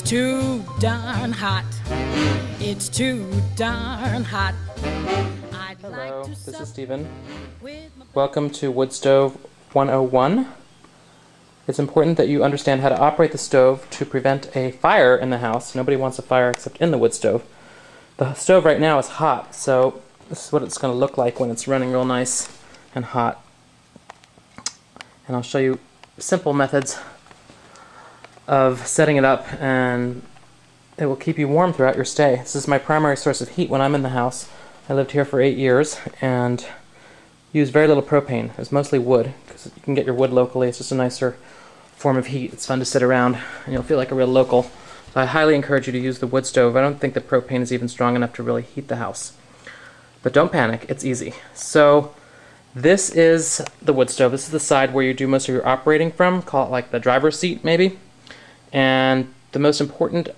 too darn hot. It's too darn hot. Hello, this is Stephen. Welcome to Wood Stove 101. It's important that you understand how to operate the stove to prevent a fire in the house. Nobody wants a fire except in the wood stove. The stove right now is hot, so this is what it's going to look like when it's running real nice and hot. And I'll show you simple methods of setting it up, and it will keep you warm throughout your stay. This is my primary source of heat when I'm in the house. I lived here for 8 years and use very little propane. It's mostly wood, because you can get your wood locally. It's just a nicer form of heat. It's fun to sit around, and you'll feel like a real local. So I highly encourage you to use the wood stove. I don't think that propane is even strong enough to really heat the house. But don't panic, it's easy. So this is the wood stove. This is the side where you do most of your operating from. Call it like the driver's seat, maybe. And the most important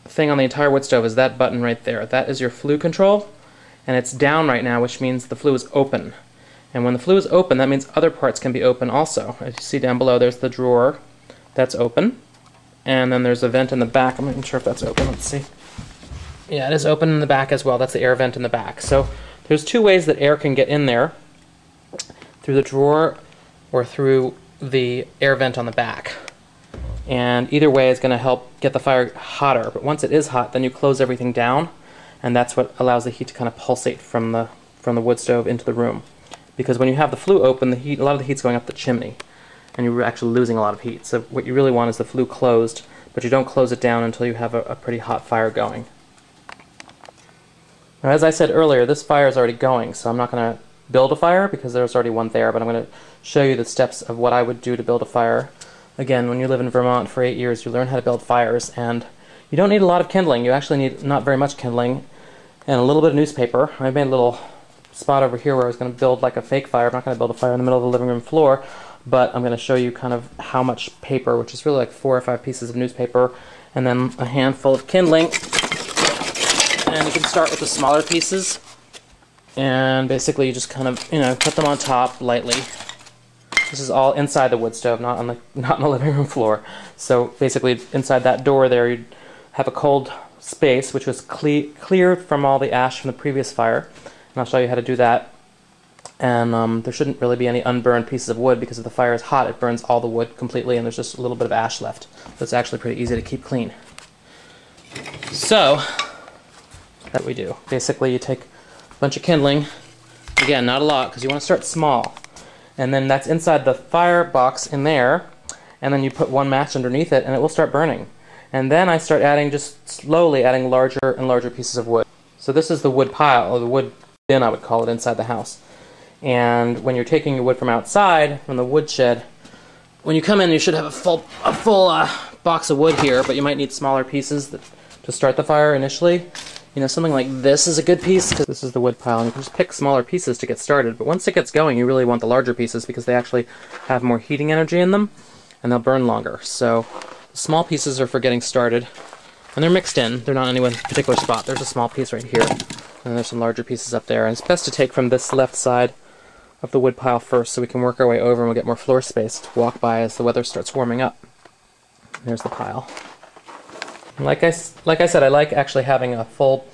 thing on the entire wood stove is that button right there. That is your flue control, and it's down right now, which means the flue is open. And when the flue is open, that means other parts can be open also. As you see down below, there's the drawer that's open. And then there's a vent in the back. I'm not even sure if that's open. Let's see. Yeah, it is open in the back as well. That's the air vent in the back. So there's two ways that air can get in there, through the drawer or through the air vent on the back. And either way is going to help get the fire hotter. But once it is hot, then you close everything down, and that's what allows the heat to kind of pulsate from the wood stove into the room. Because when you have the flue open, a lot of the heat's going up the chimney, and you're actually losing a lot of heat. So what you really want is the flue closed, but you don't close it down until you have a pretty hot fire going. Now, as I said earlier, this fire is already going, so I'm not going to build a fire because there's already one there, but I'm going to show you the steps of what I would do to build a fire. Again, when you live in Vermont for 8 years, you learn how to build fires, and you don't need a lot of kindling. You actually need not very much kindling and a little bit of newspaper. I made a little spot over here where I was going to build like a fake fire. I'm not going to build a fire in the middle of the living room floor, but I'm going to show you kind of how much paper, which is really like 4 or 5 pieces of newspaper, and then a handful of kindling. And you can start with the smaller pieces, and basically you just kind of, put them on top lightly. This is all inside the wood stove, not on the living room floor. So basically inside that door there you'd have a cold space which was cleared from all the ash from the previous fire. And I'll show you how to do that. And there shouldn't really be any unburned pieces of wood, because if the fire is hot it burns all the wood completely and there's just a little bit of ash left. So it's actually pretty easy to keep clean. So that's what we do. Basically you take a bunch of kindling, again not a lot because you want to start small, and then that's inside the fire box in there, and then you put one match underneath it and it will start burning. And then I start adding, just slowly adding larger and larger pieces of wood. So this is the wood pile, or the wood bin I would call it, inside the house. And when you're taking your wood from outside, from the wood shed, when you come in you should have a full box of wood here, but you might need smaller pieces to start the fire initially. Something like this is a good piece, because this is the wood pile, and you can just pick smaller pieces to get started. But once it gets going, you really want the larger pieces because they actually have more heating energy in them, and they'll burn longer. So the small pieces are for getting started, and they're mixed in. They're not in any one particular spot. There's a small piece right here, and there's some larger pieces up there. And it's best to take from this left side of the wood pile first, so we can work our way over and we'll get more floor space to walk by as the weather starts warming up. There's the pile. Like I said, I like actually having a full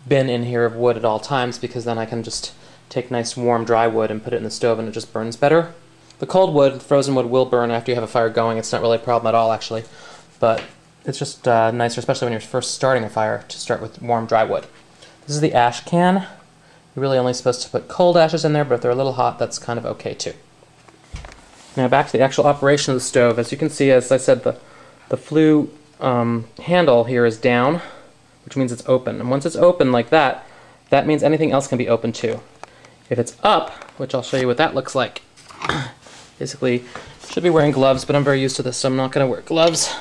bin in here of wood at all times, because then I can just take nice warm dry wood and put it in the stove and it just burns better. The cold wood, frozen wood, will burn after you have a fire going. It's not really a problem at all actually, but it's just nicer, especially when you're first starting a fire, to start with warm dry wood. This is the ash can. You're really only supposed to put cold ashes in there, but if they're a little hot, that's kind of okay too. Now back to the actual operation of the stove. As you can see, as I said, the flue handle here is down, which means it's open. And once it's open like that, that means anything else can be open too. If it's up, which I'll show you what that looks like. Basically, should be wearing gloves, but I'm very used to this, so I'm not going to wear gloves.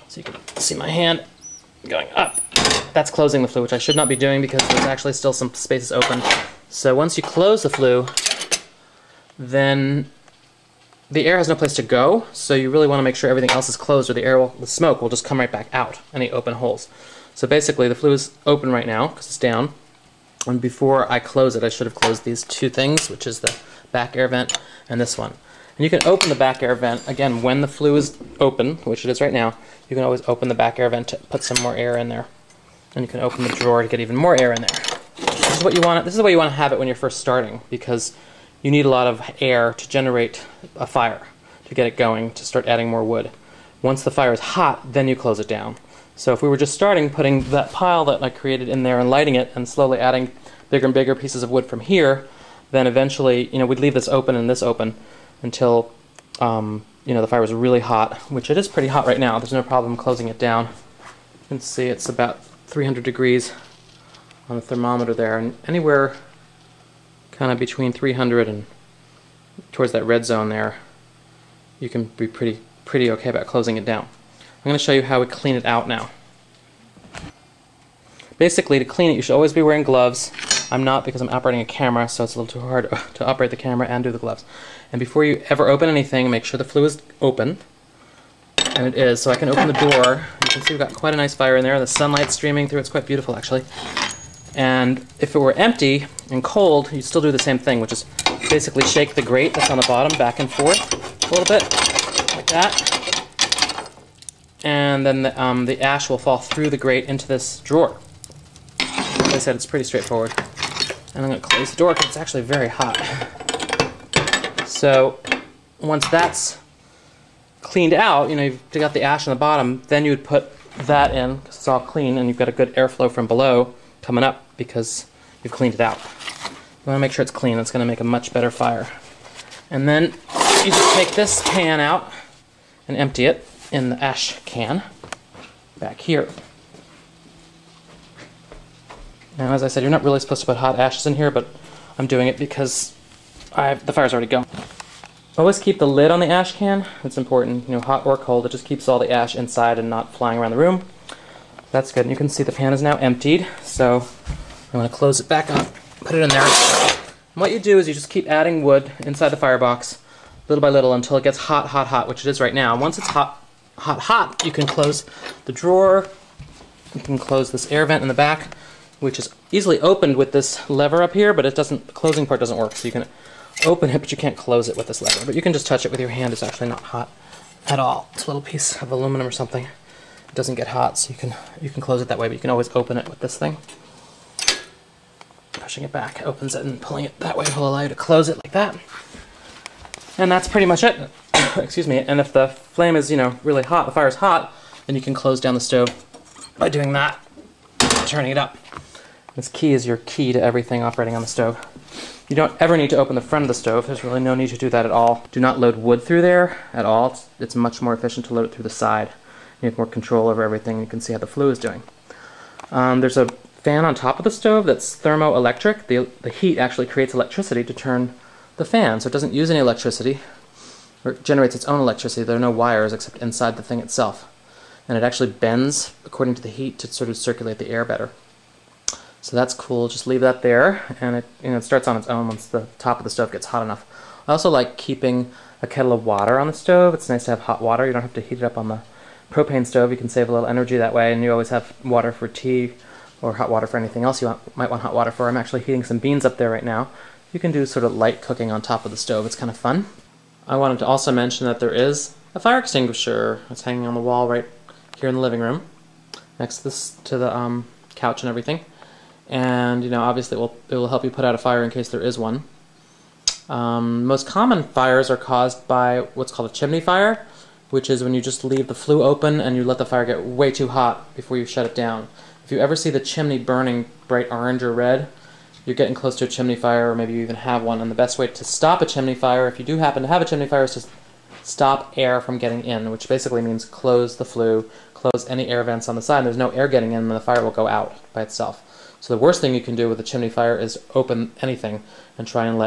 So you can see my hand going up. That's closing the flue, which I should not be doing because there's actually still some spaces open. So once you close the flue, then the air has no place to go, so you really want to make sure everything else is closed, or the smoke will just come right back out, any open holes. So basically the flue is open right now because it's down, and before I close it I should have closed these two things, which is the back air vent and this one. And you can open the back air vent, again, when the flue is open, which it is right now, you can always open the back air vent to put some more air in there. And you can open the drawer to get even more air in there. This is what you want. This is the way you want to have it when you're first starting, because you need a lot of air to generate a fire, to get it going, to start adding more wood. Once the fire is hot, then you close it down. So if we were just starting, putting that pile that I created in there and lighting it and slowly adding bigger and bigger pieces of wood from here, then eventually, we'd leave this open and this open until, the fire was really hot, which it is pretty hot right now. There's no problem closing it down. You can see it's about 300 degrees on the thermometer there, and anywhere kind of between 300 and towards that red zone there, you can be pretty okay about closing it down. I'm going to show you how we clean it out now. Basically, to clean it, you should always be wearing gloves. I'm not, because I'm operating a camera, so it's a little too hard to operate the camera and do the gloves. And before you ever open anything, make sure the flue is open. And it is, so I can open the door. You can see we've got quite a nice fire in there. The sunlight's streaming through. It's quite beautiful, actually. And if it were empty and cold, you'd still do the same thing, which is basically shake the grate that's on the bottom back and forth a little bit, like that. And then the ash will fall through the grate into this drawer. Like I said, it's pretty straightforward. And I'm going to close the door because it's actually very hot. So once that's cleaned out, you've got the ash on the bottom, then you would put that in because it's all clean and you've got a good airflow from below coming up because you've cleaned it out. You want to make sure it's clean. It's going to make a much better fire. And then you just take this can out and empty it in the ash can back here. Now, as I said, you're not really supposed to put hot ashes in here, but I'm doing it because the fire's already going. Always keep the lid on the ash can. It's important, hot or cold. It just keeps all the ash inside and not flying around the room. That's good. And you can see the pan is now emptied, so I'm going to close it back up, put it in there. And what you do is you just keep adding wood inside the firebox, little by little, until it gets hot, hot, hot, which it is right now. Once it's hot, hot, hot, you can close the drawer. You can close this air vent in the back, which is easily opened with this lever up here, but the closing part doesn't work, so you can open it, but you can't close it with this lever. But you can just touch it with your hand. It's actually not hot at all. It's a little piece of aluminum or something. It doesn't get hot, so you can close it that way, but you can always open it with this thing. Pushing it back opens it, and pulling it that way will allow you to close it like that. And that's pretty much it. Excuse me. And if the flame is, really hot, the fire's hot, then you can close down the stove by doing that, turning it up. This key is your key to everything operating on the stove. You don't ever need to open the front of the stove. There's really no need to do that at all. Do not load wood through there at all. It's much more efficient to load it through the side. You have more control over everything. You can see how the flue is doing. There's a fan on top of the stove that's thermoelectric. The heat actually creates electricity to turn the fan, so it doesn't use any electricity, or it generates its own electricity. There are no wires except inside the thing itself. And it actually bends according to the heat to sort of circulate the air better. So that's cool. Just leave that there, and it starts on its own once the top of the stove gets hot enough. I also like keeping a kettle of water on the stove. It's nice to have hot water. You don't have to heat it up on the propane stove. You can save a little energy that way, and you always have water for tea or hot water for anything else you might want hot water for. I'm actually heating some beans up there right now. You can do sort of light cooking on top of the stove. It's kind of fun. I wanted to also mention that there is a fire extinguisher. It's hanging on the wall right here in the living room, next to the couch and everything. And obviously it will help you put out a fire in case there is one. Most common fires are caused by what's called a chimney fire, which is when you just leave the flue open and you let the fire get way too hot before you shut it down. If you ever see the chimney burning bright orange or red, you're getting close to a chimney fire, or maybe you even have one. And the best way to stop a chimney fire, if you do happen to have a chimney fire, is to stop air from getting in, which basically means close the flue, close any air vents on the side. There's no air getting in, and the fire will go out by itself. So the worst thing you can do with a chimney fire is open anything and try and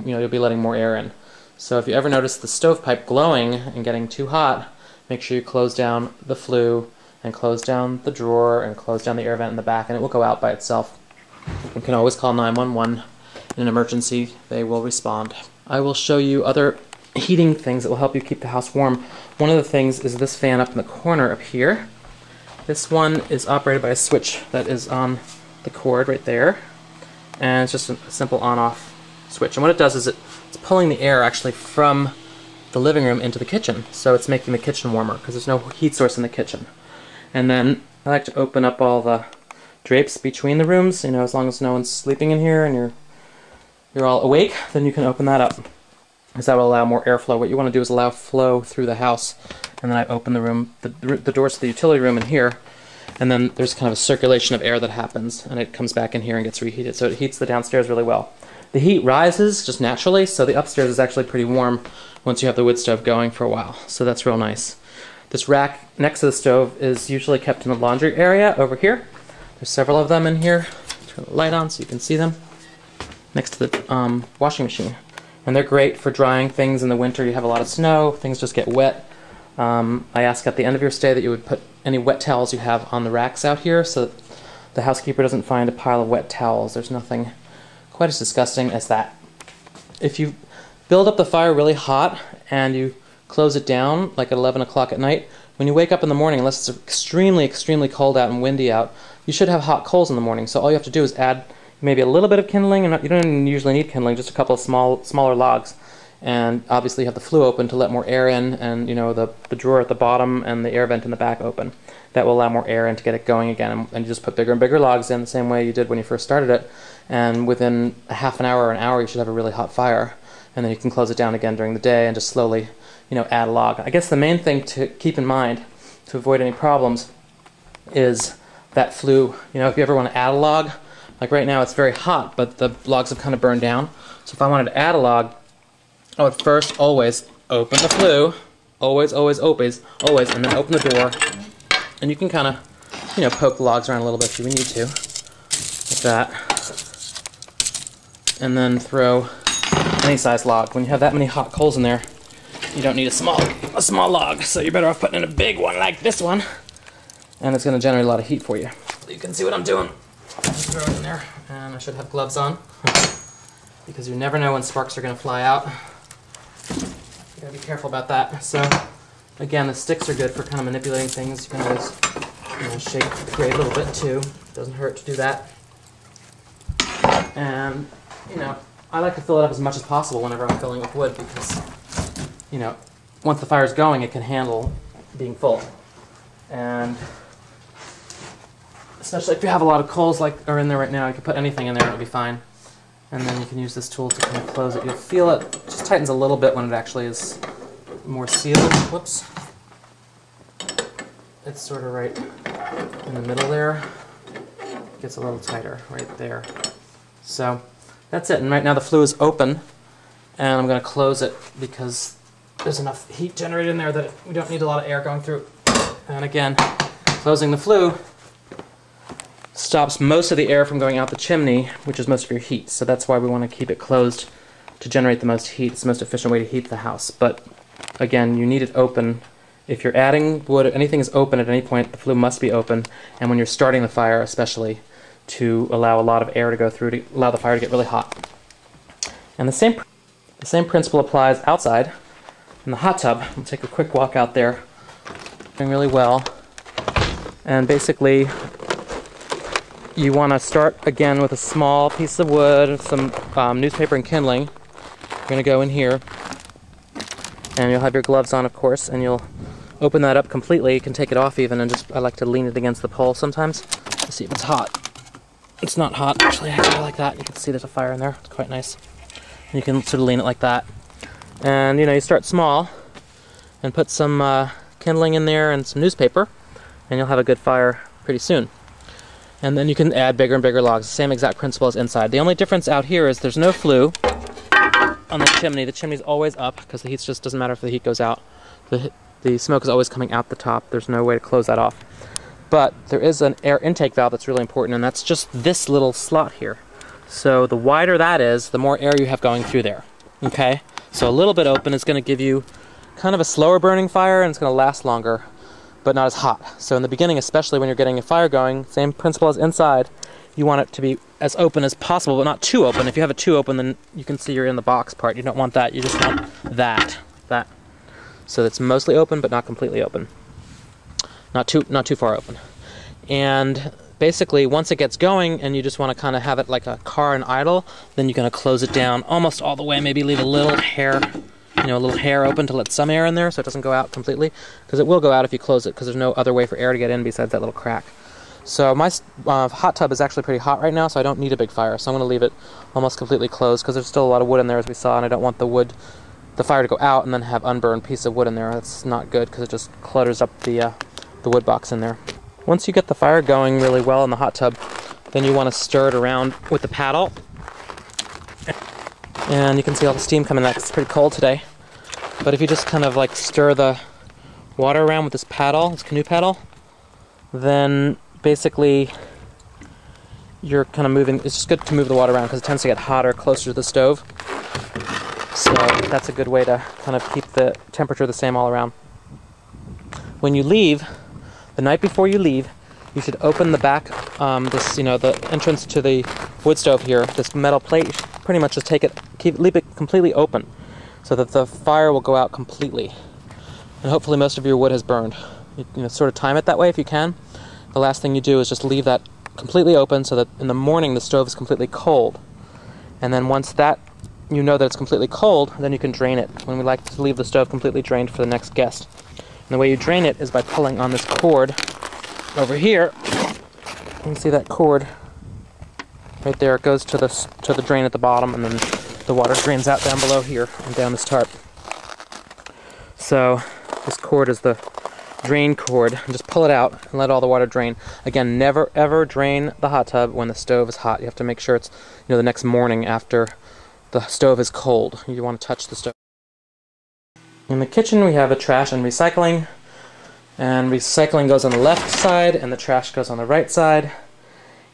you'll be letting more air in. So if you ever notice the stovepipe glowing and getting too hot, make sure you close down the flue and close down the drawer and close down the air vent in the back, and it will go out by itself. You can always call 911 in an emergency. They will respond. I will show you other heating things that will help you keep the house warm. One of the things is this fan up in the corner up here. This one is operated by a switch that is on the cord right there, and it's just a simple on-off switch. And what it does is it's pulling the air actually from the living room into the kitchen. So it's making the kitchen warmer because there's no heat source in the kitchen. And then I like to open up all the drapes between the rooms, you know, as long as no one's sleeping in here and you're all awake, then you can open that up, because that will allow more airflow. What you want to do is allow flow through the house. And then I open the room, the doors to the utility room in here, and then there's kind of a circulation of air that happens, and it comes back in here and gets reheated. So it heats the downstairs really well. The heat rises just naturally, so the upstairs is actually pretty warm once you have the wood stove going for a while. So that's real nice. This rack next to the stove is usually kept in the laundry area over here. There's several of them in here. Turn the light on so you can see them. Next to the washing machine. And they're great for drying things in the winter. You have a lot of snow, things just get wet. I ask at the end of your stay that you would put any wet towels you have on the racks out here so that the housekeeper doesn't find a pile of wet towels. There's nothing quite as disgusting as that. If you build up the fire really hot and you close it down like at 11 o'clock at night, when you wake up in the morning, unless it's extremely, extremely cold out and windy out, you should have hot coals in the morning. So all you have to do is add maybe a little bit of kindling, and you don't even usually need kindling, just a couple of smaller logs. And obviously you have the flue open to let more air in, and you know the drawer at the bottom and the air vent in the back open. That will allow more air in to get it going again. And you just put bigger and bigger logs in the same way you did when you first started it. And within a half an hour or an hour you should have a really hot fire. And then you can close it down again during the day and just slowly, you know, add a log. I guess the main thing to keep in mind to avoid any problems is that flue. You know, if you ever want to add a log, like right now it's very hot, but the logs have kind of burned down. So if I wanted to add a log, I would first always open the flue, always, and then open the door. And you can kind of, you know, poke the logs around a little bit if you need to, like that. And then throw any size log. When you have that many hot coals in there, you don't need a small log, so you're better off putting in a big one like this one. And it's going to generate a lot of heat for you. You can see what I'm doing. Throw it in there, and I should have gloves on because you never know when sparks are going to fly out. You gotta be careful about that. So, again, the sticks are good for kind of manipulating things. You can always, you know, shake the grate a little bit too. Doesn't hurt to do that. And, you know, I like to fill it up as much as possible whenever I'm filling with wood because, you know, once the fire's going, it can handle being full. And especially if you have a lot of coals like are in there right now, you can put anything in there and it'll be fine. And then you can use this tool to kind of close it. You'll feel it just tightens a little bit when it actually is more sealed. Whoops. It's sort of right in the middle there. It gets a little tighter right there. So that's it. And right now the flue is open, and I'm going to close it because there's enough heat generated in there that we don't need a lot of air going through. And again, closing the flue stops most of the air from going out the chimney, which is most of your heat. So that's why we want to keep it closed to generate the most heat. It's the most efficient way to heat the house. But again, you need it open. If you're adding wood, anything is open at any point, the flue must be open. And when you're starting the fire, especially, to allow a lot of air to go through to allow the fire to get really hot. And the same principle applies outside in the hot tub. We'll take a quick walk out there. Doing really well. And basically, you want to start again with a small piece of wood, some newspaper and kindling. You're going to go in here, and you'll have your gloves on, of course, and you'll open that up completely. You can take it off even, and just I like to lean it against the pole sometimes to see if it's hot. It's not hot, actually. I kind of like that. You can see there's a fire in there. It's quite nice. And you can sort of lean it like that. And, you know, you start small and put some kindling in there and some newspaper, and you'll have a good fire pretty soon. And then you can add bigger and bigger logs. The same exact principle as inside. The only difference out here is there's no flue on the chimney. The chimney's always up because the heat just doesn't matter if the heat goes out. The smoke is always coming out the top. There's no way to close that off. But there is an air intake valve that's really important, and that's just this little slot here. So the wider that is, the more air you have going through there. Okay? So a little bit open is going to give you kind of a slower burning fire, and it's going to last longer, but not as hot. So in the beginning, especially when you're getting a fire going, same principle as inside, you want it to be as open as possible, but not too open. If you have it too open, then you can see you're in the box part. You don't want that. You just want that. So it's mostly open, but not completely open. Not too far open. And basically, once it gets going, and you just want to kind of have it like a car in idle, then you're going to close it down almost all the way, maybe leave a little hair you know, a little hair open to let some air in there so it doesn't go out completely, because it will go out if you close it, because there's no other way for air to get in besides that little crack. So my hot tub is actually pretty hot right now, so I don't need a big fire, so I'm going to leave it almost completely closed, because there's still a lot of wood in there, as we saw, and I don't want the fire to go out and then have unburned piece of wood in there. That's not good, because it just clutters up the wood box in there. Once you get the fire going really well in the hot tub, then you want to stir it around with the paddle. And you can see all the steam coming out, 'cause it's pretty cold today. But if you just kind of like stir the water around with this paddle, this canoe paddle, then basically you're kind of moving. It's just good to move the water around because it tends to get hotter closer to the stove. So that's a good way to kind of keep the temperature the same all around. When you leave, the night before you leave, you should open the back, the entrance to the wood stove here, this metal plate. You should pretty much just leave it completely open so that the fire will go out completely. And hopefully most of your wood has burned. You sort of time it that way if you can. The last thing you do is just leave that completely open so that in the morning the stove is completely cold. And then once you know that it's completely cold, then you can drain it. When we like to leave the stove completely drained for the next guest. And the way you drain it is by pulling on this cord over here. You can see that cord right there. It goes to the drain at the bottom, and then the water drains out down below here and down this tarp. So this cord is the drain cord, and just pull it out and let all the water drain. Again, never ever drain the hot tub when the stove is hot. You have to make sure it's the next morning after the stove is cold. You want to touch the stove. In the kitchen we have a trash and recycling, and recycling goes on the left side and the trash goes on the right side.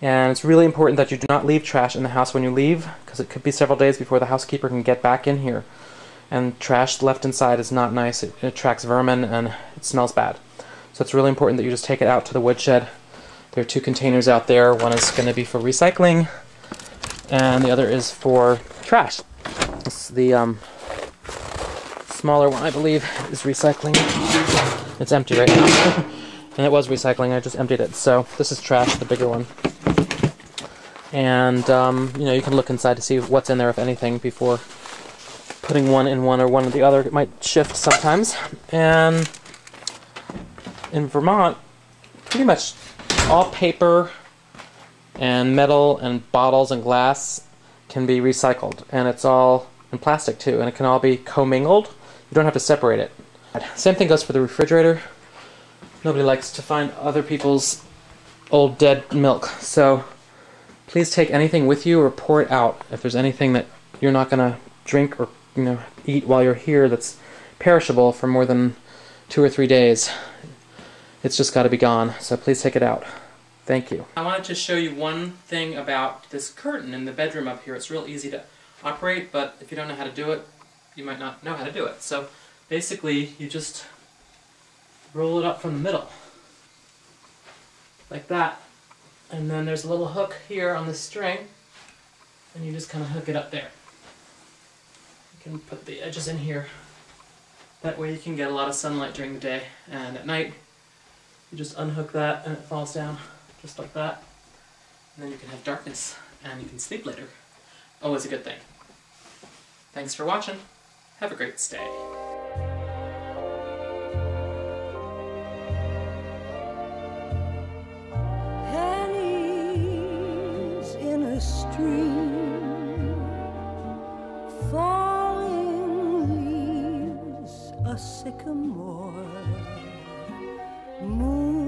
And it's really important that you do not leave trash in the house when you leave, because it could be several days before the housekeeper can get back in here. And trash left inside is not nice. It attracts vermin and it smells bad. So it's really important that you just take it out to the woodshed. There are 2 containers out there. One is going to be for recycling and the other is for trash. This is the smaller one, I believe, is recycling. It's empty right now. And it was recycling, I just emptied it. So this is trash, the bigger one. And you can look inside to see what's in there, if anything, before putting one in one or one in the other. It might shift sometimes. And in Vermont, pretty much all paper and metal and bottles and glass can be recycled. And it's all in plastic too, and it can all be commingled. You don't have to separate it. Same thing goes for the refrigerator. Nobody likes to find other people's old dead milk. So please take anything with you or pour it out. If there's anything that you're not going to drink or eat while you're here that's perishable for more than 2 or 3 days, it's just got to be gone. So please take it out. Thank you. I wanted to show you one thing about this curtain in the bedroom up here. It's real easy to operate, but if you don't know how to do it, you might not know how to do it. So basically you just roll it up from the middle like that, and then there's a little hook here on the string, and you just kind of hook it up there. You can put the edges in here. That way you can get a lot of sunlight during the day, and at night you just unhook that and it falls down just like that, and then you can have darkness and you can sleep later. Always a good thing. Thanks for watching. Have a great stay. Stream, falling leaves, a sycamore, moon.